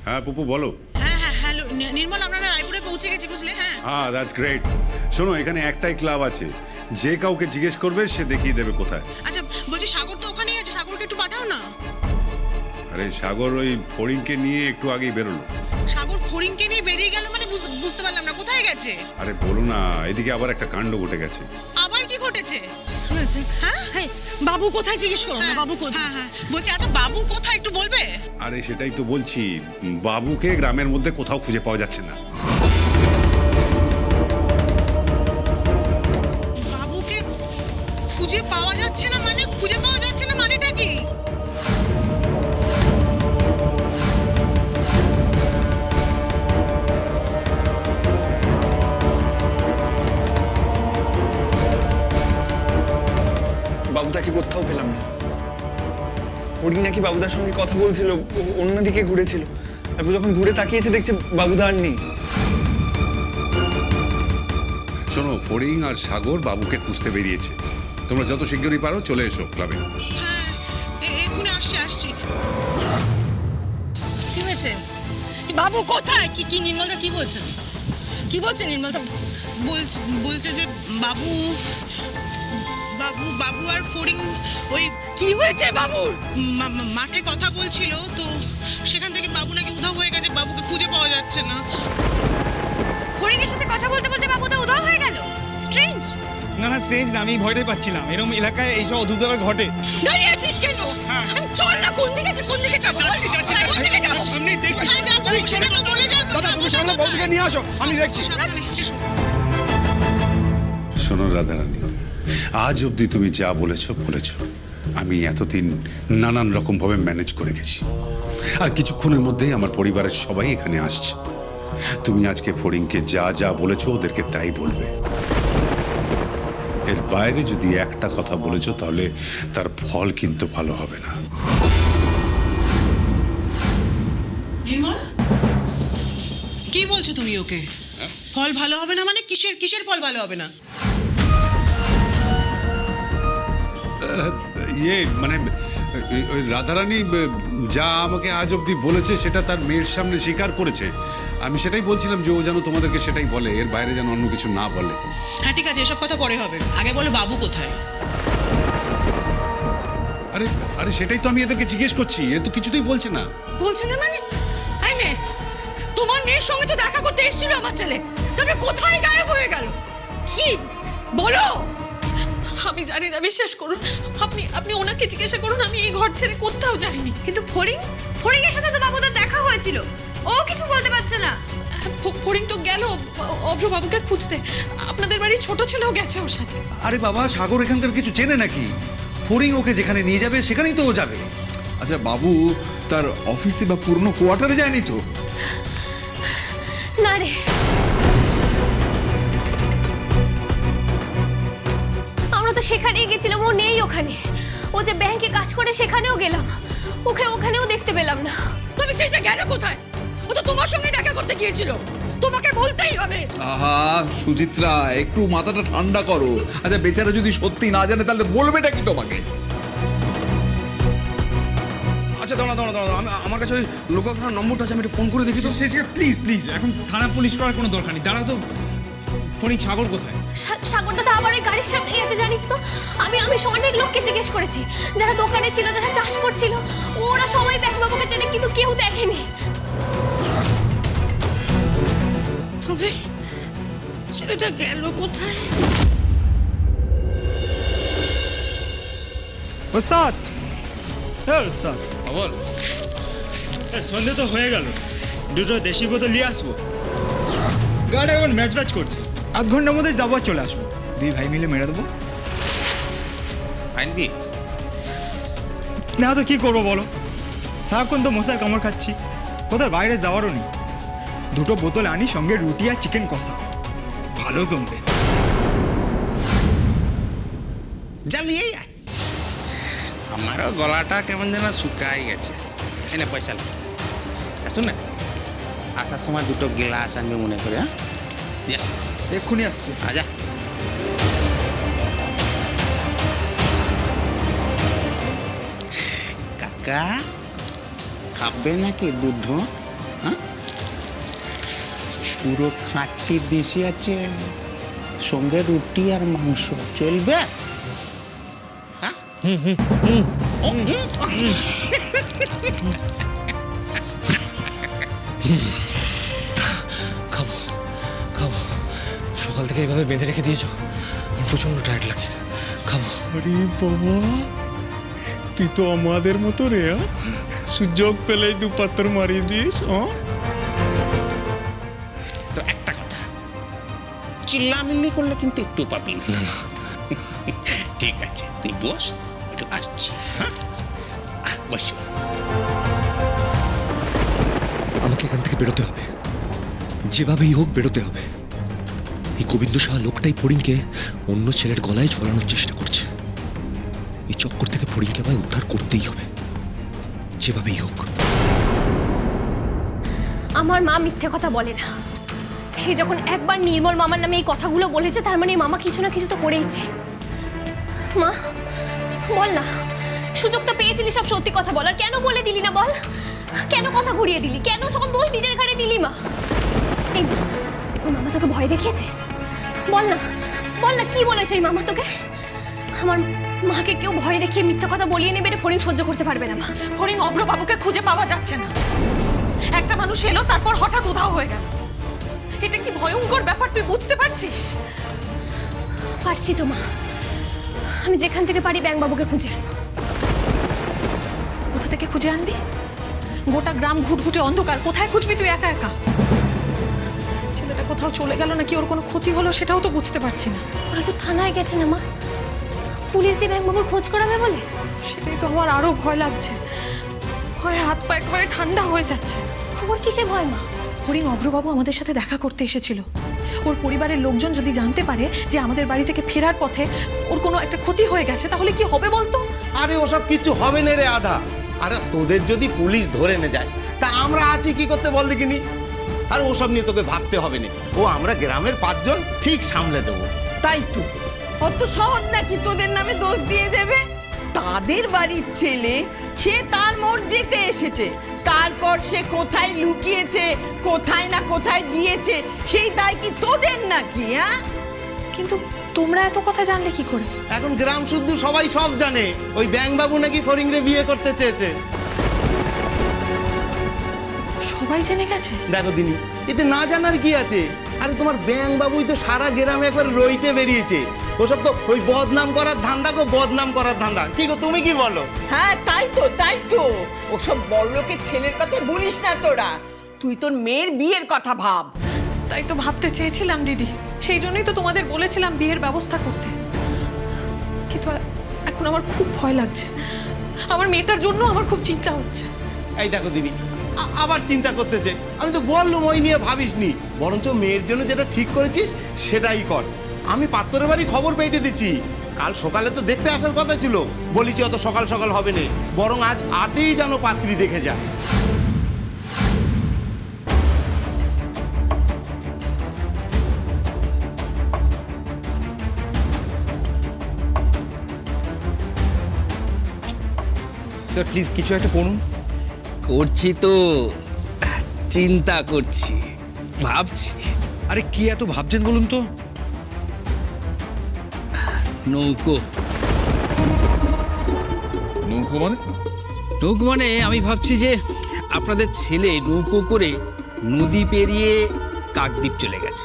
হ্যাঁ পুপু বলো। হ্যাঁ হ্যাঁ হ্যালো নির্মল, আমরা রায়পুরে পৌঁছে গেছি বুঝলে। হ্যাঁ হ্যাঁ দ্যাটস গ্রেট। শোনো, এখানে একটাই ক্লাব আছে, যে কাউকে জিজ্ঞেস করবে সে দেখিয়ে দেবে কোথায়। আচ্ছা বলছি, সাগর তো ওখানেই আছে, সাগরকে একটু পাঠাও না। আরে সাগর ওই ফড়িংকে নিয়ে একটু আগেই বেরোলো। সাগর ফড়িংকে নিয়ে বেরিয়ে গেল মানে বুঝতে পারলাম না, কোথায় গেছে? আরে বলো না, এদিকে আবার একটা কাণ্ড ঘটে গেছে। আবার কি ঘটেছে? হ্যাঁ বাবু কোথায় জিজ্ঞেস করো না, বাবু কোথায়? হ্যাঁ বলছি, আচ্ছা বাবু কোথায় একটু বলবে? আরে সেটাই তো বলছি, বাবুকে গ্রামের মধ্যে কোথাও খুঁজে পাওয়া যাচ্ছে না। বাবুকে খুঁজে পাওয়া যাচ্ছে না মানে? খুঁজে পাওয়া যাচ্ছে না মানেটা কি? বাবুদাকে কোথাও পেলাম না। হরিণ নাকি বাবুদার সঙ্গে কথা বলছিল, অন্যদিকে ঘুরেছিল। তারপর যখন ঘুরে তাকিয়েছে দেখছে বাবুদা আর নেই। শোনো, ফড়িং আর সাগর বাবুকে খুঁজতে বেরিয়েছে। তোমরা যত শীঘ্রই পারো চলে এসো ক্লাবে। হ্যাঁ এক্ষুনি আসছি। কি হয়েছে? বাবু কোথায়? কি নির্মলদা কি বলছেন? কি বলছে নির্মলদা? বলছে যে বাবু বাবু বাবু আর ফড়িং ওই কি হয়েছে বাবুর? মাঠে কথা বলছিল তো, সেখান থেকে বাবু নাকি উধাও হয়ে গেছে, বাবুকে খুঁজে পাওয়া যাচ্ছে না। ফড়িংয়ের সাথে কথা বলতে বলতে বাবু তো উধাও হয়ে গেল। স্ট্রেঞ্জ। না স্ট্রেঞ্জ না, আমি ভয়টাই পাচ্ছিলাম। এরকম এলাকায় এইসব অদ্ভুত ব্যাপার ঘটে। দাঁড়িয়ে আছিস কেন? চল না, কোন দিকে যাবো? কোন দিকে যাবো? সামনেই দেখছি। কোথায় যাবো সেটা তো বলে যাও। দাদা তুমি সামনে বৌদিকে নিয়ে আসো, আমি দেখছি। শোনো রাধারানী, আজ অবধি তুমি যা বলেছো আমি এতদিন নানান রকম ভাবে ম্যানেজ করে গেছি, আর কিছুক্ষণের মধ্যেই আমার পরিবারের সবাই এখানে আসছে। তুমি আজকে ফড়িংকে যা যা বলেছো ওদেরকে তাই বলবে। এর বাইরে যদি একটা কথা বলেছো তাহলে তার ফল কিন্তু ভালো হবে না। নির্মল, কি বলছো তুমি ওকে? ফল ভালো হবে না মানে? কিসের ফল ভালো হবে না? মানে ওই রাধারানী যা আমাকে আজ অবধি বলেছে সেটা তার মেয়ের সামনে স্বীকার করেছে। আমি সেটাই বলছিলাম যে ও যেন তোমাদেরকে সেটাই বলে, এর বাইরে যেন অন্য কিছু না বলে। হ্যাঁ ঠিক আছে, এসব কথা পরে হবে, আগে বলো বাবু কোথায়? আরে আরে সেটাই তো আমি এদেরকে জিজ্ঞেস করছি, এ তো কিছুতেই বলছে না। বলছে না মানে? এই মেয়ে, তোমার মেয়ের সঙ্গে তো দেখা করতে এসেছিল আমার ছেলে, তারপরে কোথায় গায়েব হয়ে গেল? কি বলো? আমি জানি না, বিশ্বাস করুন। আপনি ওনাকে জিজ্ঞাসা করুন, আমি এই ঘর ছেড়ে কোথাও যাইনি। কিন্তু ফড়িংয়ের সাথে তো বাবুদার দেখা হয়েছিল, ও কিছু বলতে পারছে না। ফড়িং তো গেল অভ্রবাবুকে খুঁজতে, আপনাদের বাড়ি ছোট ছেলেও গেছে ওর সাথে। আরে বাবা, সাগর এখানকার কিছু চেনে নাকি? ফড়িং ওকে যেখানে নিয়ে যাবে সেখানেই তো ও যাবে। আচ্ছা বাবু তার অফিসে বা পুরনো কোয়ার্টারে যায়নি তো? না রে, আমরা তো সেখানেই গেছিলাম, ও নেই ওখানে। ও যে ব্যাংকে কাজ করে সেখানেও গেলাম, ওখানেও দেখতে পেলাম না। তবে সেটা গেল কোথায়? ও তো তোমার সঙ্গে দেখা করতে গিয়েছিল, তোমাকে বলতেই হবে। আহা সুচিত্রা, একটু মাথাটা ঠান্ডা করো। আচ্ছা বেচারা যদি সত্যি না জানে তাহলে বলবেটা কি তোমাকে? আচ্ছা দাঁড়া, আমার কাছে ওই লোকাল থানার নম্বরটা আছে, আমি একটু ফোন করে দেখি তো। প্লিজ এখন থানা পুলিশ করার কোনো দরকার নেই। দাঁড়াও তো, ফড়িং সাগর কোথায়? সাগরটা তো আবার ওই গাড়ির সামনে গেছে জানিস তো। আমি অনেক লোককে জিজ্ঞেস করেছি, যারা দোকানে ছিল, যারা চাষ করছিল, ওরা সবাই ব্যাংকবাবুকে চেনে, কিন্তু কেউ দেখেনি। তবে সেটা গেল কোথায়? ওস্তাদ, হ্যাঁ ওস্তাদ বল। সন্ধে তো হয়ে গেল, দুটো দেশি বোতল নিয়ে আসবো। গাড়ি এখন ম্যাচ করছে, আধ ঘন্টার মধ্যে যাবো, চলে আসবো। দুই ভাই মিলে মেরে দেবো। আনবি না তো কি করবো বলো, সারাক্ষণ তো মশার কামড় খাচ্ছি, কোথায় বাইরে যাওয়ারও নেই। দুটো বোতল আনি, সঙ্গে রুটি আর চিকেন কষা, ভালো জমবে। জ্বালিয়ে আমারও গলাটা কেমন যেন শুকাই গেছে। এনে পয়সা নেই, আসুন না, আসার সময় দুটো গ্লাস আনবে মনে করে। হ্যাঁ যা, এক্ষুনি আসছি। আজা। কাকা খাবে নাকি দুধ হ্যাঁ পুরো খাঁটি দেশি আছে সঙ্গে রুটি আর মাংস চলবে হ্যাঁ? খাবো খাবো সকাল থেকে এইভাবে বেঁধে রেখে দিয়েছো আমার প্রচন্ড টায়ার্ড লাগছে খাবো। আরে বাবা তুই তো আমাদের মতো রে সুযোগ পেলেই দু পাত্র মারিয়ে দিস তো একটা কথা চিল্লামিল্লি করলে কিন্তু একটু পাবি না ঠিক আছে তুই বস একটু আসছি হ্যাঁ বসো। আমাকে এখান থেকে বেরোতে হবে যেভাবেই হোক বেরোতে হবে এই গোবিন্দ সাহা লোকটাই ফড়িংকে অন্য ছেলের গলায় ঝোলানোর চেষ্টা করছে এই চক্কর থেকে ফড়িংকে আমায় উদ্ধার করতেই হবে যেভাবেই হোক। আমার মা মিথ্যে কথা বলে না। সে যখন একবার নির্মল মামার নামে এই কথাগুলো বলেছে তার মানে মামা কিছু না কিছু তো করেইছে। মা বল না, সুযোগ তো পেয়েছিলি সব সত্যি কথা বলার, কেন বলে দিলি না বল? কেন কথা ঘুরিয়ে দিলি? কেন যখন দোষ নিজের ঘাড়ে নিলি? মা এই মা, ওই মামা তোকে ভয় দেখিয়েছে? বল না, বল না কি বলেছে ওই মামা তোকে? আমার মাকে কেউ ভয় দেখিয়ে মিথ্যা কথা বলিয়ে নেবে, এটা ফড়িং সহ্য করতে পারবে না মা। ফড়িং অভ্রবাবুকে খুঁজে পাওয়া যাচ্ছে না। একটা মানুষ এলো তারপর হঠাৎ উধাও হয়ে গেল। এটা কি ভয়ঙ্কর ব্যাপার, তুই বুঝতে পারছিস? পারছি তো মা, আমি যেখান থেকে পারি ব্যাংকবাবুকে খুঁজে আনবো। কোথা থেকে খুঁজে আনবি? গোটা গ্রাম ঘুটঘুটে অন্ধকার, কোথায় খুঁজবি তুই একা একা? ছেলেটা কোথাও চলে গেল নাকি ওর কোনো ক্ষতি হলো সেটাও তো বুঝতে পারছি না। ওরা তো থানায় গেছে না মা, পুলিশ দিয়ে ব্যাংকবাবুর খোঁজ করাবে বলে। সেটাই তো আমার আরো ভয় লাগছে। ভয়ে হাত পা একবারে ঠান্ডা হয়ে যাচ্ছে। তোমার কিসে ভয় মা? ফড়িং অভ্রবাবু আমাদের সাথে দেখা করতে এসেছিল। ওর পরিবারের লোকজন যদি জানতে পারে যে আমাদের বাড়ি থেকে ফেরার পথে ওর কোনো একটা ক্ষতি হয়ে গেছে তাহলে কি হবে বলতো? আরে ওসব কিছু হবে না রে আধা। আরে তোদের যদি পুলিশ ধরে নে যায় তা আমরা আছি কি করতে বল দেখিনি। আর ওসব নিয়ে তোকে ভাবতে হবে না, ও আমরা গ্রামের 5 জন ঠিক সামলে দেবো। তাই তো, অত সহজ নাকি তোদের নামে দোষ দিয়ে দেবে? তাদের বাড়ির ছেলে, সে তার মর্জিতে এসেছে, তারপর সে কোথায় লুকিয়েছে, কোথায় না কোথায় গিয়েছে, সেই দায় কি তোদের নাকি? হ্যাঁ, কিন্তু তোমরা এত কথা জানলে কি করে? এখন গ্রাম শুদ্ধ সবাই সব জানে ওই ব্যাংকবাবু নাকি ফড়িংরে বিয়ে করতে চেয়েছে। সবাই জেনে গেছে? দেখো দিনি, এতে না জানার কি আছে? আরে তোমার ব্যাংকবাবুই তো সারা গ্রামে একবার রইটে বেরিয়েছে। ওসব তো ওই বদনাম করার ধান্দা গো, বদনাম করার ধান্দা। কি গো তুমি কি বলো? হ্যাঁ তাই তো ওসব বড়লোকের ছেলের কথা বলিস না তোরা। তুই তোর মেয়ের বিয়ের কথা ভাব। তাই তো ভাবতে চেয়েছিলাম দিদি, সেই জন্যই তো তোমাদের বলেছিলাম বিয়ের ব্যবস্থা করতে। কিন্তু এখন আমার খুব ভয় লাগছে, আমার মেয়েটার জন্য আমার খুব চিন্তা হচ্ছে। এই দেখো দিদি, আবার চিন্তা করতেছে। আমি তো বললাম ওই নিয়ে ভাবিসনি, বরঞ্চ মেয়ের জন্য যেটা ঠিক করেছিস সেটাই কর। আমি পাত্তরের বাড়ি খবর পেয়ে দিচ্ছি, কাল সকালে তো দেখতে আসার কথা ছিল, বলেছি অত সকাল সকাল হবে না, বরং আজ আতেই যেন পাত্রী দেখে যায়। স্যার প্লিজ কিছু একটা করুন। করছি তো, চিন্তা করছি, ভাবছি। আরে কি এত ভাবছেন বলুন তো? নৌকো। নৌকো মানে? নৌকো মানে আমি ভাবছি যে আপনাদের ছেলে নৌকো করে নদী পেরিয়ে কাকদ্বীপ চলে গেছে।